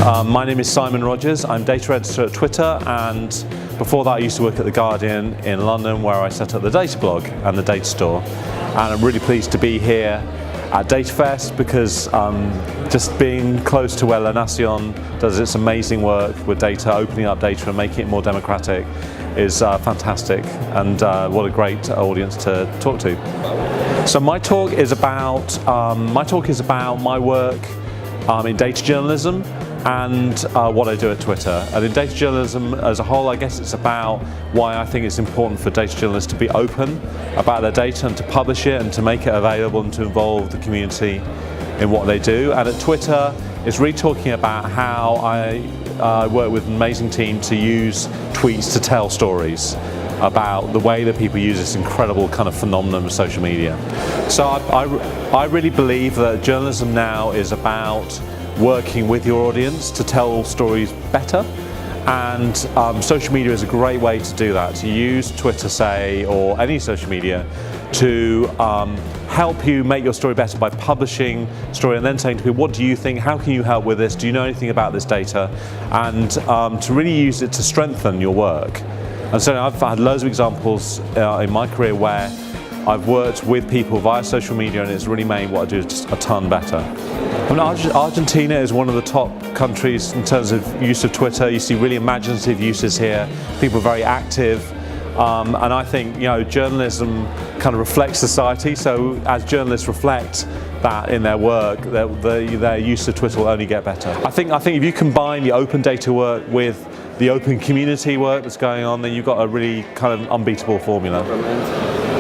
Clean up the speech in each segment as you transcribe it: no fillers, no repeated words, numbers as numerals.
My name is Simon Rogers. I'm data editor at Twitter, and before that I used to work at The Guardian in London, where I set up the Data Blog and the Data Store. And I'm really pleased to be here at DataFest because just being close to where La Nación does its amazing work with data, opening up data and making it more democratic is fantastic, and what a great audience to talk to. So my talk is about my work in data journalism and what I do at Twitter. And in data journalism as a whole, I guess it's about why I think it's important for data journalists to be open about their data and to publish it and to make it available and to involve the community in what they do. And at Twitter, it's really talking about how I work with an amazing team to use tweets to tell stories about the way that people use this incredible kind of phenomenon of social media. So I really believe that journalism now is about working with your audience to tell stories better, and social media is a great way to do that, to use Twitter, say, or any social media to help you make your story better by publishing a story and then saying to people, what do you think, how can you help with this, do you know anything about this data, and to really use it to strengthen your work. And so I've had loads of examples in my career where I've worked with people via social media and it's really made what I do just a ton better. I mean, Argentina is one of the top countries in terms of use of Twitter. You see really imaginative uses here, people are very active, and I think, you know, journalism kind of reflects society, so as journalists reflect that in their work, their use of Twitter will only get better. I think if you combine the open data work with the open community work that's going on, then you've got a really kind of unbeatable formula.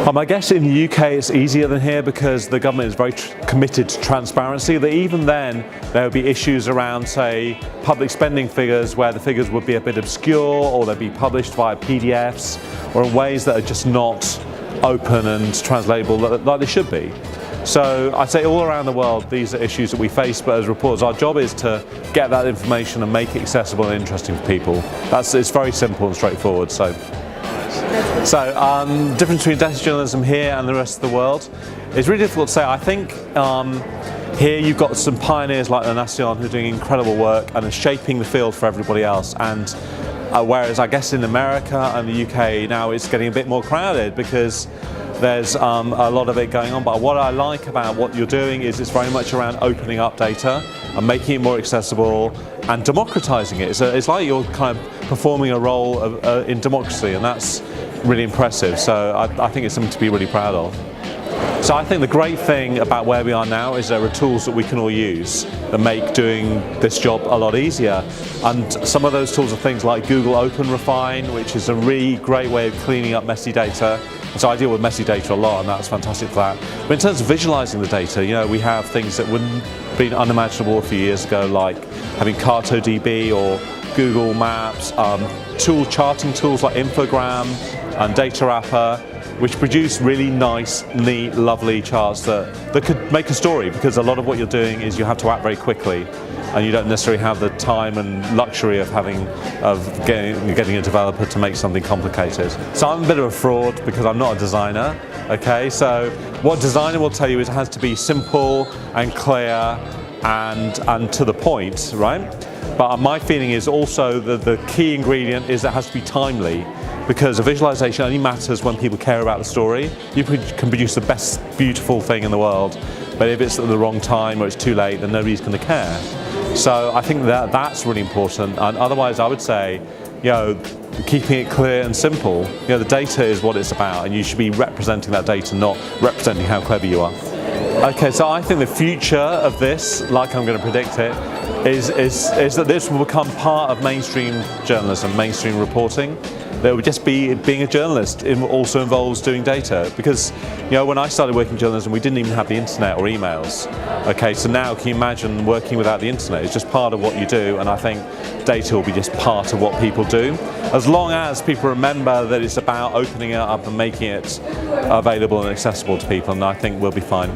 I guess in the UK it's easier than here because the government is very committed to transparency. That even then there would be issues around, say, public spending figures where the figures would be a bit obscure or they'd be published via PDFs or in ways that are just not open and translatable like they should be. So I'd say all around the world these are issues that we face, but as reporters our job is to get that information and make it accessible and interesting for people. It's very simple and straightforward. So the difference between data journalism here and the rest of the world is really difficult to say. I think here you've got some pioneers like La Nación who are doing incredible work and are shaping the field for everybody else, and whereas I guess in America and the UK now it's getting a bit more crowded because there's a lot of it going on. But what I like about what you're doing is it's very much around opening up data and making it more accessible and democratizing it. It's like you're kind of performing a role in democracy, and that's really impressive. So I think it's something to be really proud of. So I think the great thing about where we are now is there are tools that we can all use that make doing this job a lot easier. And some of those tools are things like Google Open Refine, which is a really great way of cleaning up messy data. And so I deal with messy data a lot, and that's fantastic for that. But in terms of visualizing the data, you know, we have things that wouldn't have been unimaginable a few years ago, like having CartoDB or Google Maps, charting tools like Infogram and Data Wrapper, which produce really nice, neat, lovely charts that could make a story, because a lot of what you're doing is you have to act very quickly and you don't necessarily have the time and luxury of getting a developer to make something complicated. So I'm a bit of a fraud because I'm not a designer, okay? So what a designer will tell you is it has to be simple and clear and to the point, right? But my feeling is also that the key ingredient is that it has to be timely, because a visualization only matters when people care about the story. You can produce the best beautiful thing in the world, but if it's at the wrong time or it's too late, then nobody's going to care. So I think that's really important, and otherwise I would say, you know, keeping it clear and simple. You know, the data is what it's about, and you should be representing that data, not representing how clever you are. Okay, so I think the future of this, like I'm going to predict it, is that this will become part of mainstream journalism, mainstream reporting. There would just be being a journalist. It also involves doing data, because, you know, when I started working in journalism we didn't even have the internet or emails. Okay, so now can you imagine working without the internet? It's just part of what you do, and I think data will be just part of what people do. As long as people remember that it's about opening it up and making it available and accessible to people, and I think we'll be fine.